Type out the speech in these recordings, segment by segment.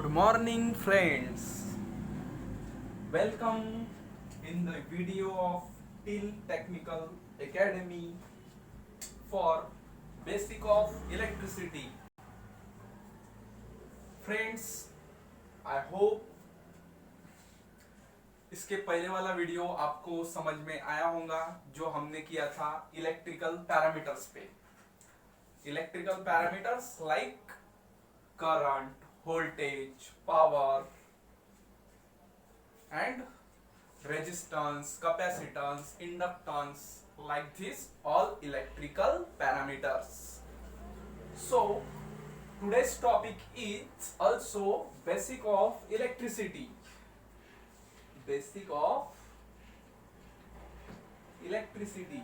Good morning, friends. Welcome in the video of Till Technical Academy for Basic of Electricity. Friends, I hope इसके पहले वाला video आपको समझ में आया होगा जो हमने किया था इलेक्ट्रिकल पैरामीटर्स पे। Electrical parameters like current, voltage, power and resistance, capacitance, inductance, like this all electrical parameters. So today's topic is also basic of electricity. Basic of electricity.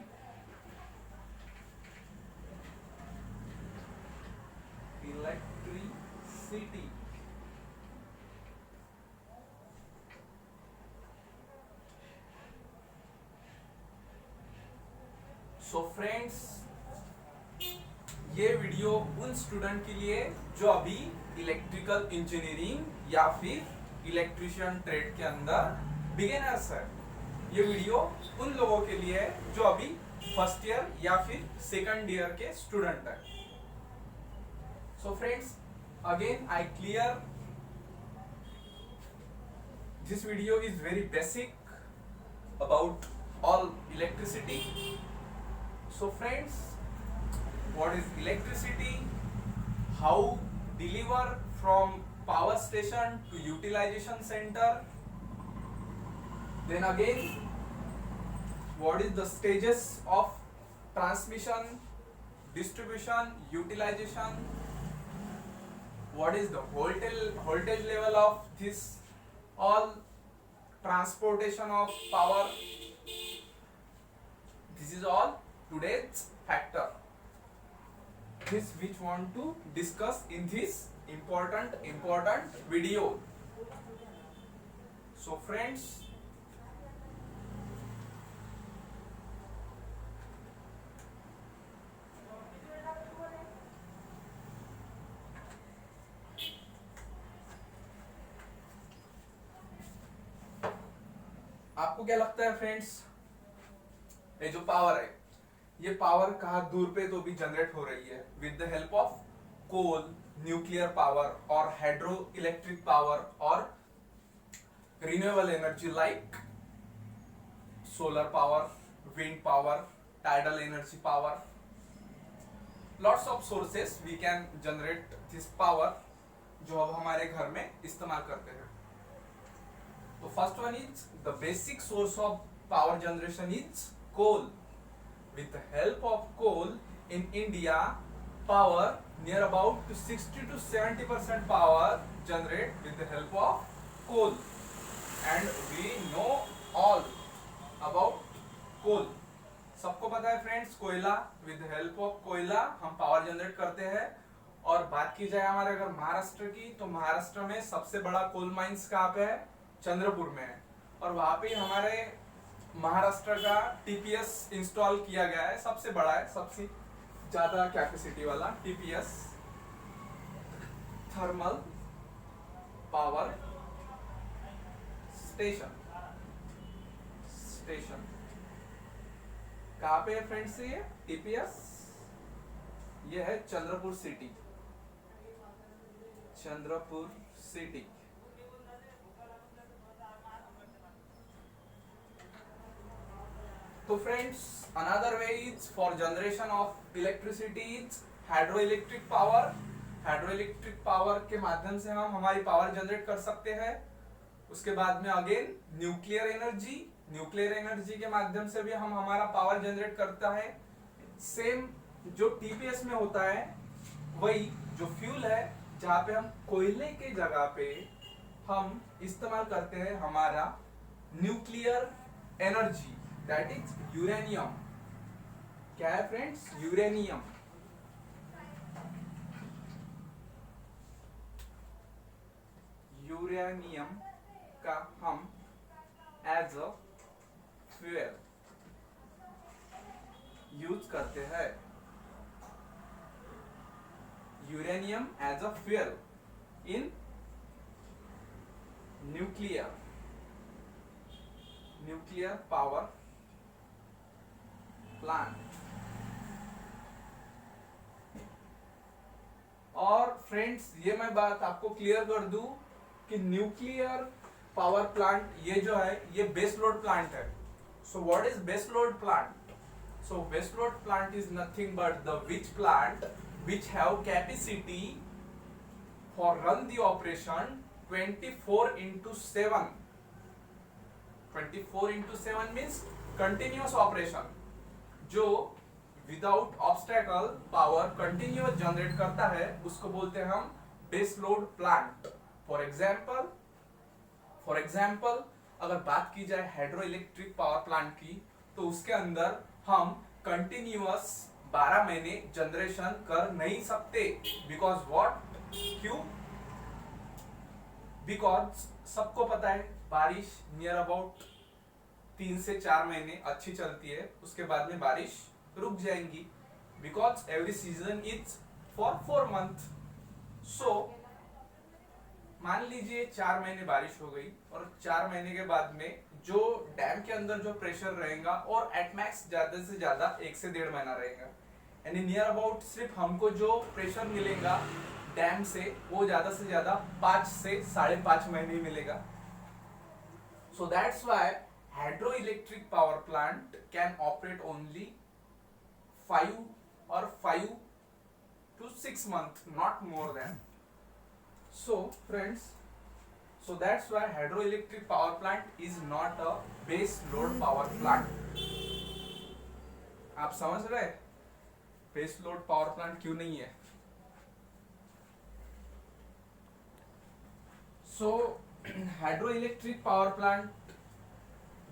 Electricity. So friends, ये video उन student के लिए जो अभी electrical engineering या फिर electrician trade के अंदर बिगिनर्स है। ये वीडियो उन लोगों के लिए है जो अभी फर्स्ट ईयर या फिर सेकंड ईयर के स्टूडेंट है। So friends, again I clear this video is very basic about all electricity. So friends, what is electricity? How deliver from power station to utilization center? Then again, what is the stages of transmission, distribution, utilization? What is the voltage level of this all transportation of power? This is all today's factor. This which want to discuss in this important video. So friends, आपको क्या लगता है friends, ये जो power है, ये power कहाँ दूर पे तो भी जनरेट हो रही है with the help of coal, nuclear power और हाइड्रो इलेक्ट्रिक पावर और renewable energy like solar power, wind power, tidal energy power. Lots of sources we can generate this power जो अब हमारे घर में इस्तेमाल करते हैं। तो first one is the basic source of power generation is coal. With the help of coal in India, power near about 60 to 70% power generate with the help of coal, and we know all about coal. सबको पता है friends, कोयला, with the help of कोयला हम power generate करते हैं। और बात की जाए हमारे अगर महाराष्ट्र की, तो महाराष्ट्र में सबसे बड़ा कोल माइंस कहाँ पे है? चंद्रपुर में है। और वहां पे हमारे महाराष्ट्र का टीपीएस इंस्टॉल किया गया है, सबसे बड़ा है, सबसे ज्यादा कैपेसिटी वाला टीपीएस, थर्मल पावर स्टेशन। कहाँ पे है फ्रेंड्स ये टीपीएस? ये है चंद्रपुर सिटी। तो friends, another way is for generation of electricity is hydroelectric power. Hydroelectric power के माध्यम से हम हमारी पावर जनरेट कर सकते हैं। उसके बाद में अगेन न्यूक्लियर एनर्जी के माध्यम से भी हम हमारा पावर जनरेट करता है। सेम जो टीपीएस में होता है वही जो फ्यूल है, जहां पे हम कोयले के जगह पे हम इस्तेमाल करते हैं हमारा nuclear energy, that is uranium. क्या है फ्रेंड्स? यूरेनियम। यूरेनियम का हम एज अ फ्यूल यूज करते हैं। Uranium as a fuel in nuclear power plant. और फ्रेंड्स ये मैं बात आपको क्लियर कर दूं कि न्यूक्लियर पावर प्लांट ये जो है ये बेस लोड प्लांट है। So what is base load plant? So base load plant is nothing but the which plant which have capacity for run the operation 24/7. 24/7 means continuous operation, जो without obstacle power continuous generate करता है उसको बोलते हैं हम base load plant. For example अगर बात की जाए हाइड्रो इलेक्ट्रिक पावर प्लांट की, तो उसके अंदर हम कंटिन्यूअस 12 महीने जनरेशन कर नहीं सकते। Because what? क्यों? बिकॉज सबको पता है बारिश नियर अबाउट 3 से 4 महीने अच्छी चलती है, उसके बाद में बारिश रुक जाएंगी। Because every season is for 4 month. So मान लीजिए 4 महीने बारिश हो गई और 4 महीने के बाद में जो डैम के अंदर जो प्रेशर रहेगा और एट मैक्स ज्यादा से ज्यादा 1 से 1.5 महीना रहेगा, यानी नियर अबाउट सिर्फ हमको जो प्रेशर मिलेगा डैम से वो ज्यादा से ज्यादा 5 से 5.5 महीने ही मिलेगा। So that's why hydro electric power plant can operate only 5 to 6 months, not more than. So friends, so that's why hydroelectric power plant is not a base load power plant. आप समझ रहे बेस लोड पावर प्लांट क्यों नहीं है? So hydro electric power plant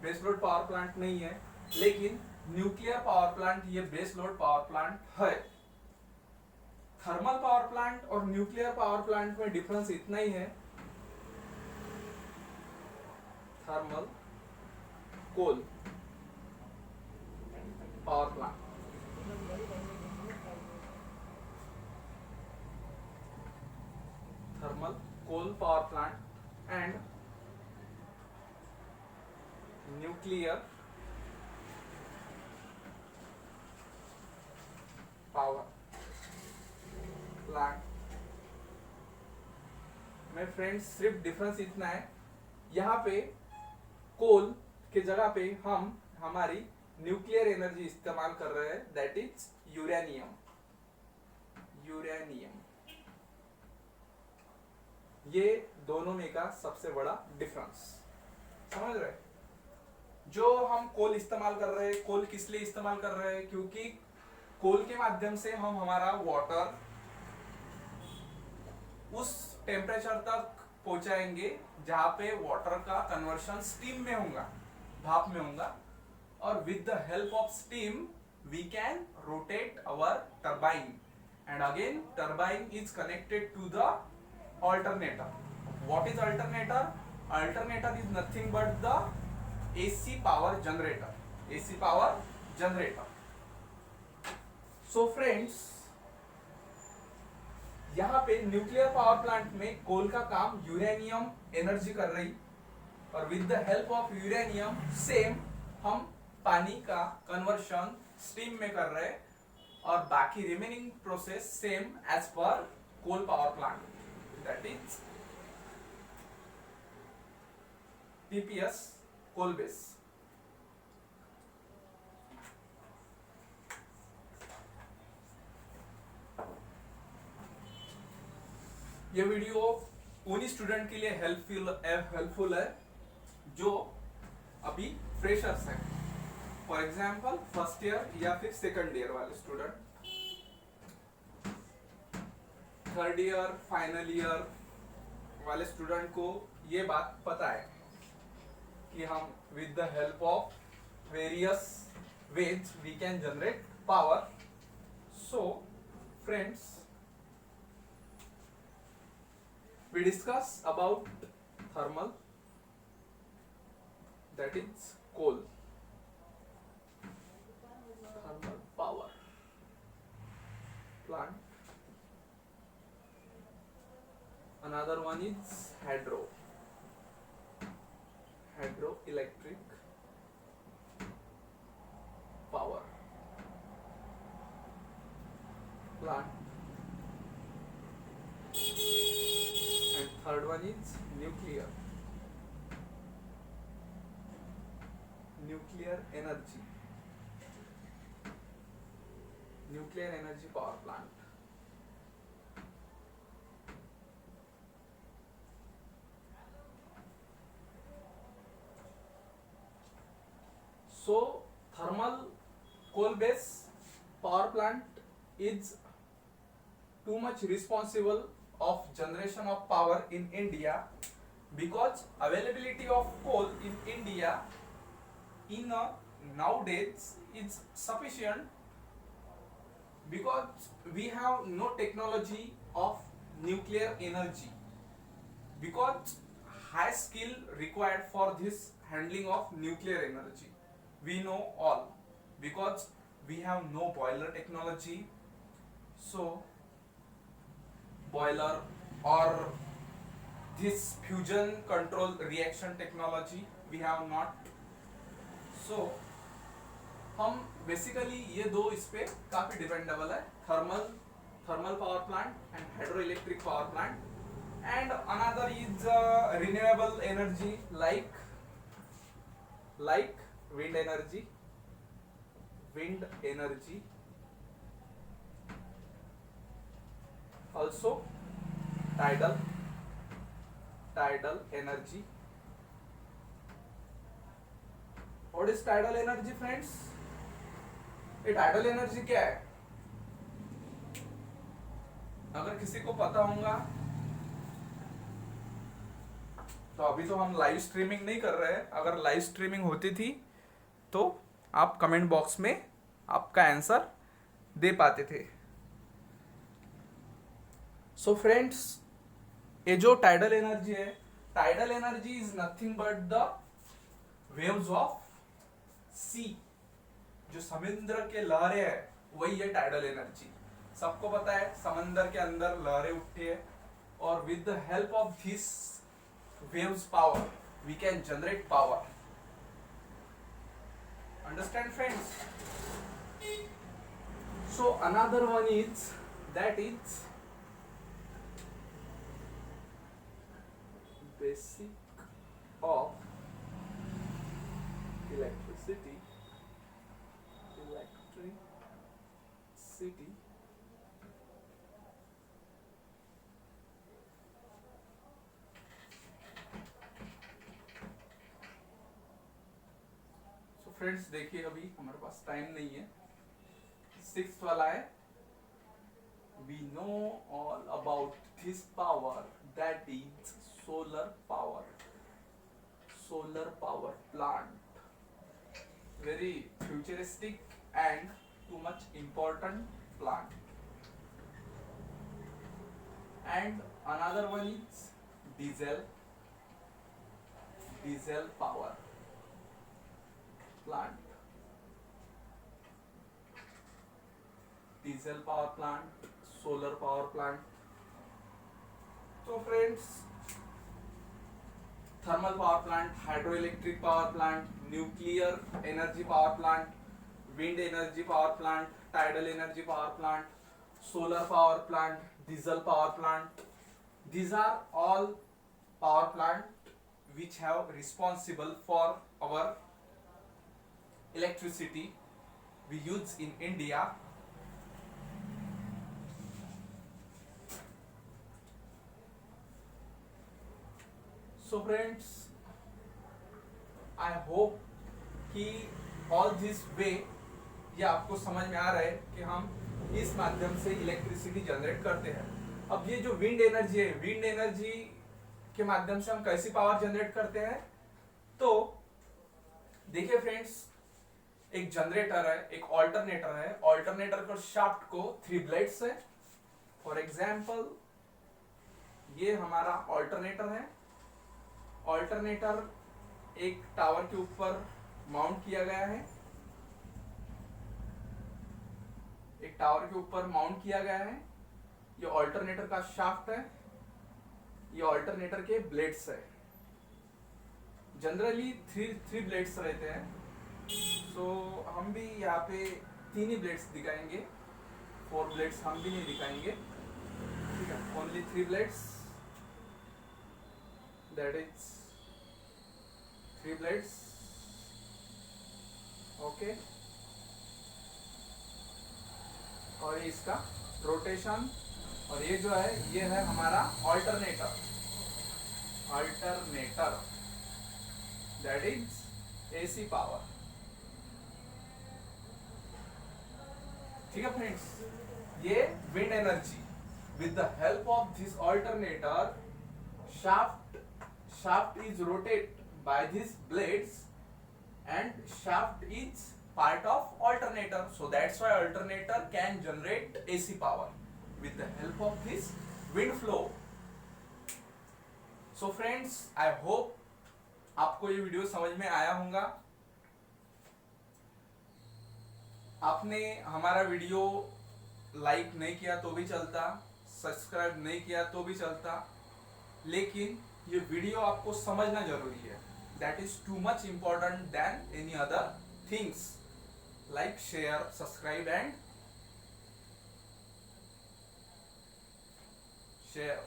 base load power plant नहीं है, लेकिन nuclear power plant ये बेस लोड पावर प्लांट है। थर्मल पावर प्लांट और न्यूक्लियर पावर प्लांट में डिफरेंस इतना ही है, thermal coal power plant, thermal coal power plant and nuclear power plant में फ्रेंड्स सिर्फ डिफरेंस इतना है, यहाँ पे कोल के जगह पे हम हमारी न्यूक्लियर एनर्जी इस्तेमाल कर रहे हैं, दैट इज यूरेनियम। ये दोनों में का सबसे बड़ा डिफरेंस समझ रहे? जो हम कोल इस्तेमाल कर रहे हैं, कोल किस लिए इस्तेमाल कर रहे हैं? क्योंकि कोल के माध्यम से हम हमारा वाटर उस टेम्परेचर तक पहुंचाएंगे जहां पे वाटर का कन्वर्शन स्टीम में होगा, भाप में होगा, और with the help of steam we can rotate our turbine and again turbine is connected to the alternator. What is alternator? Alternator is nothing but the AC power generator. AC power generator. So friends, यहाँ पे nuclear power plant में कोल का काम uranium energy कर रही, और with the help of uranium same हम पानी का कन्वर्शन स्टीम में कर रहे, और बाकी remaining process same as per coal power plant, that is TPS coal base. ये वीडियो उन्हीं स्टूडेंट के लिए हेल्पफुल है जो अभी फ्रेशर्स हैं, फॉर एग्जाम्पल फर्स्ट ईयर या फिर सेकंड ईयर वाले student, third year final year वाले स्टूडेंट को ये बात पता है कि हम with the help of various ways we can generate power. So friends, we discuss about thermal, that is coal, thermal power plant. Another one is hydro, hydroelectric power plant, and third one is nuclear energy power plant. So thermal coal based power plant is too much responsible of generation of power in India, because availability of coal in India in nowadays is sufficient, because we have no technology of nuclear energy, because high skill required for this handling of nuclear energy. We know all, because we have no boiler technology. So boiler or this fusion control reaction technology we have not. So हम basically ये दो इस पे काफी dependable है, thermal power plant and hydro electric power plant, and another is renewable energy like wind energy, also tidal energy. What is tidal energy, friends? ये tidal energy क्या है? अगर किसी को पता होगा तो अभी तो हम लाइव स्ट्रीमिंग नहीं कर रहे हैं, अगर लाइव स्ट्रीमिंग होती थी तो आप कमेंट बॉक्स में आपका आंसर दे पाते थे. सो फ्रेंड्स, ये जो टाइडल एनर्जी है, tidal energy is nothing but the waves of sea. जो समुद्र के लहरें है वही है टाइडल एनर्जी. सबको पता है समंदर के अंदर लहरें उठती है, और with the help of this waves power we can generate power. Understand, friends? So another one is that is basic of electricity friends. देखिए अभी हमारे पास टाइम नहीं है. 6th वाला है, we know all about this power, that is solar power plant. Very futuristic and too much important plant. And another one is diesel power plant. Diesel power plant, solar power plant. So friends, thermal power plant, hydroelectric power plant, nuclear energy power plant, wind energy power plant, tidal energy power plant, solar power plant, diesel power plant. These are all power plant which have responsible for our electricity we use in India. So friends, I hope कि all this way ये आपको समझ में आ रहा है कि हम इस माध्यम से इलेक्ट्रिसिटी जनरेट करते हैं. अब ये जो विंड एनर्जी है, विंड एनर्जी के माध्यम से हम कैसी पावर जनरेट करते हैं? तो देखिए फ्रेंड्स, एक जनरेटर है, एक ऑल्टरनेटर है. ऑल्टरनेटर का शाफ्ट को 3 ब्लेड्स है. फॉर एग्जांपल ये हमारा ऑल्टरनेटर है. ऑल्टरनेटर एक टावर के ऊपर माउंट किया गया है, एक टावर के ऊपर माउंट किया गया है. ये ऑल्टरनेटर का शाफ्ट है, ये ऑल्टरनेटर के ब्लेड्स है. जनरली थ्री ब्लेड्स रहते हैं, सो हम भी यहाँ पे 3 ही ब्लेड्स दिखाएंगे, 4 ब्लेड्स हम भी नहीं दिखाएंगे, ठीक है, only 3 blades, that is 3 blades, okay. और ये इसका रोटेशन, और ये जो है ये है हमारा alternator, that is AC power, ठीक है फ्रेंड्स। ये wind energy, with the help of this alternator shaft is rotate by these blades and shaft is part of alternator, so that's why alternator can generate AC power with the help of this wind flow. So friends, I hope आपको ये video समझ में आया होगा। आपने हमारा video like नहीं किया तो भी चलता, सब्सक्राइब नहीं किया तो भी चलता, लेकिन ये वीडियो आपको समझना जरूरी है। That is too much important then any other things, like share, subscribe and share.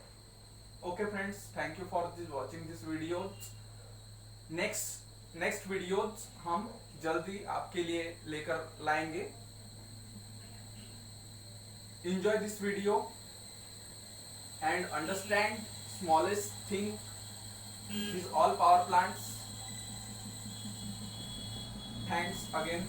Okay friends, thank you for this watching this video. Next videos हम जल्दी आपके लिए लेकर लाएंगे। Enjoy this video and understand smallest thing, these all power plants. Thanks again.